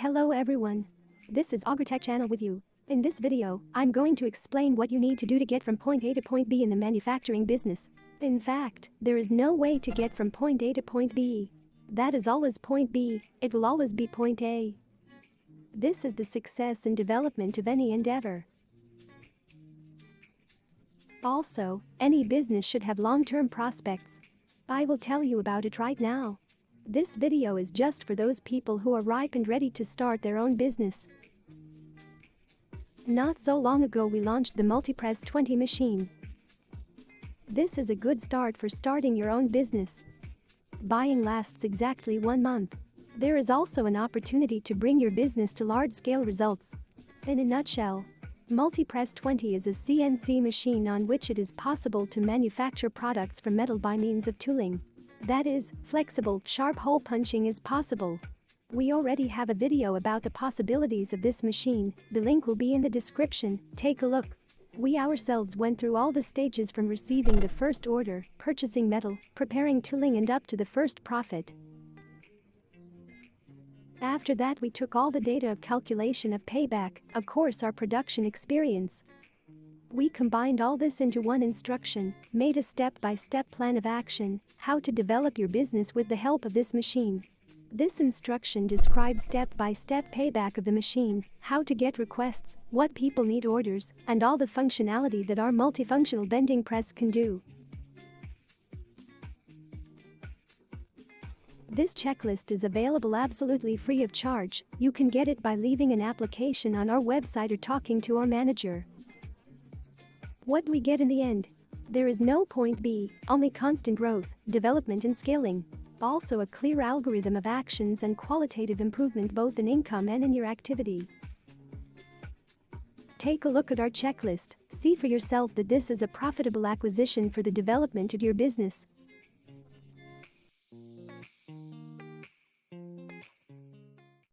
Hello everyone. This is AugurTech channel with you. In this video, I'm going to explain what you need to do to get from point A to point B in the manufacturing business. In fact, there is no way to get from point A to point B. That is always point B, it will always be point A. This is the success and development of any endeavor. Also, any business should have long-term prospects. I will tell you about it right now. This video is just for those people who are ripe and ready to start their own business. Not so long ago we launched the Multipress 20 machine. This is a good start for starting your own business. Buying lasts exactly 1 month. There is also an opportunity to bring your business to large-scale results. In a nutshell, Multipress 20 is a CNC machine on which it is possible to manufacture products from metal by means of tooling. That is, flexible, sharp hole punching is possible. We already have a video about the possibilities of this machine, the link will be in the description, take a look. We ourselves went through all the stages from receiving the first order, purchasing metal, preparing tooling and up to the first profit. After that we took all the data of calculation of payback, of course our production experience. We combined all this into one instruction, made a step-by-step plan of action, how to develop your business with the help of this machine. This instruction describes step-by-step payback of the machine, how to get requests, what people need orders, and all the functionality that our multifunctional vending press can do. This checklist is available absolutely free of charge. You can get it by leaving an application on our website or talking to our manager. What we get in the end? There is no point B, only constant growth, development and scaling. Also a clear algorithm of actions and qualitative improvement both in income and in your activity. Take a look at our checklist, see for yourself that this is a profitable acquisition for the development of your business.